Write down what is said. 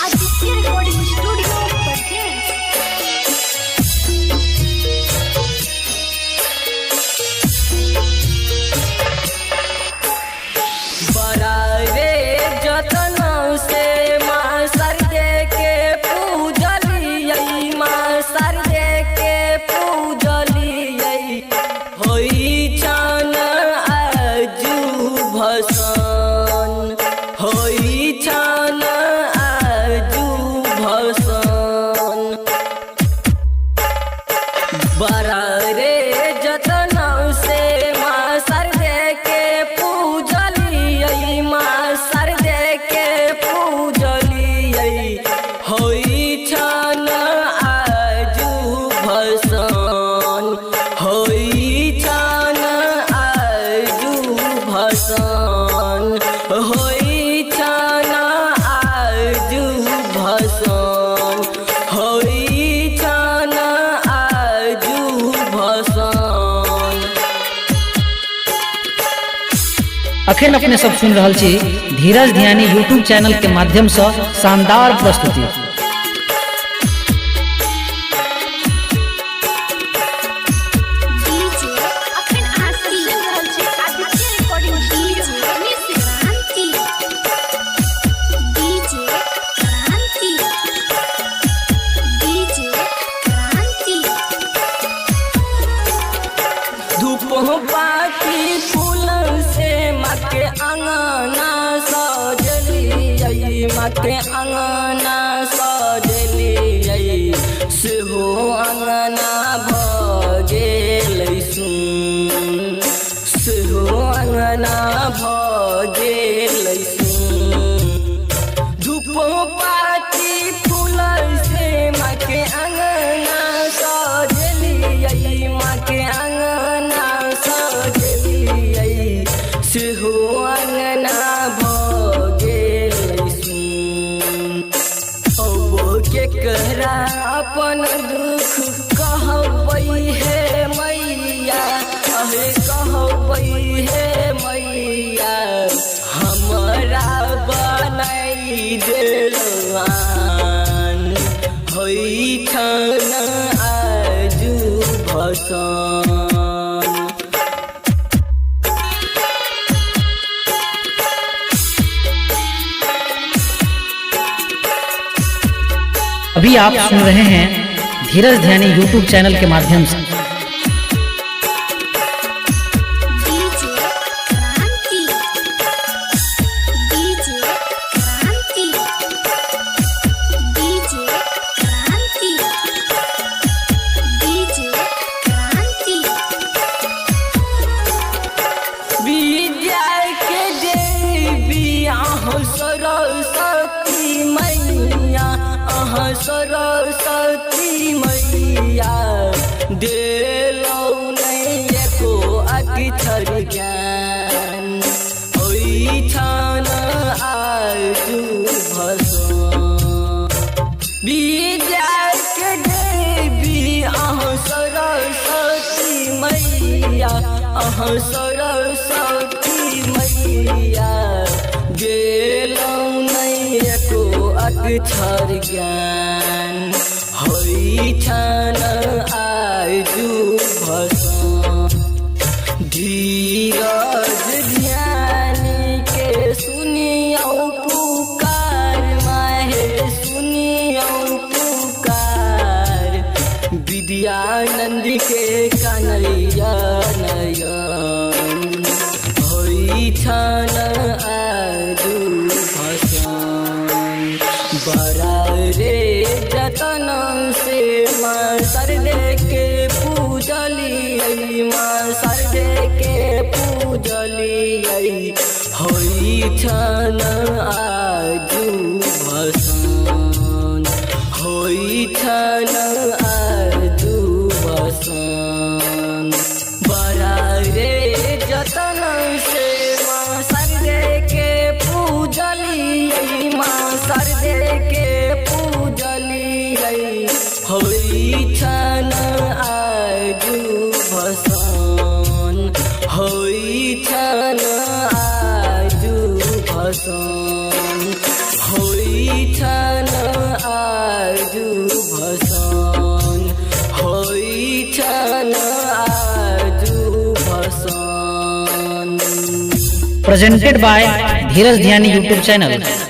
Aditya recording studio presents. बड़ा रे जतन से माँ सरदे के पूजलियै, माँ सरदे के पूजलियै। होई छन आजू भसान, होई छन आजू भसान। बड़ा रे जतन से माँ सरदे के पूजलियै, माँ सरदे के पूजलियै। होई छन आजू भसान, होई छन आजू भसान, होई छन आजू भसान, होई छन आजू भसान। अखन अपने सब सुन रहल छी धीरज ध्यानी यूट्यूब चैनल के माध्यम से शानदार प्रस्तुति। डीजे अखन आरती रहल छै आदित्य रिकॉर्डिंग स्टूडियो में क्रांति। डीजे क्रांति, डीजे क्रांति। धूप बाती फूलन से माँ के अंगना सजलियै, माँ के अंगना सजलियै। सेहो अंगना भ गेलै सुन, सेहो अंगना भ गेलै सुन। धूप बाती फूलन से माँ के अंगना सजलियै, माँ के अंगना सजलियै। सेहो अंगना भ गेलै सुन। अब केकरा अपन दुख कहबै हे मैया, अहे कहबै हे मैया। हमरा बनाई देलवान, होई छन आजू भसान। अभी आप सुन रहे हैं धीरज ध्यानी यूट्यूब चैनल के माध्यम से। डीजे क्रांति, डीजे क्रांति, डीजे क्रांति, डीजे क्रांति। विद्या के देवी अहाँ सरस्वती मैया, अहाँ सरस्वती मैया। देलौ नहीं एको अक्षर ज्ञान, होई छन आजू भसान। विद्या के देवी अहाँ सरस्वती मैया, अहाँ सरस्वती मैया। गेलौ नहीं एको अक्षर ज्ञान, होई छन आजू भसान। धीरज ध्यानी के सुनियौ पुकार, माहे सुनियौ पुकार। विद्यानंद के कन्हैया नयन, होई छन आजू भसान। बड़ा रे जतन से माँ सरदे के पूजलियै, माँ सरदे के पूजलियै। होई छन आजू भसान, होई छन आजू भसान। बड़ा रे जतन से माँ सरदे के पूजलियै, माँ सरदे के पूजलियै। होई छन आजू भसान, होई छन आजू भसान। आजू भसान होई छन आजू भसान। Presented by Dheeraj Dhyani YouTube channel.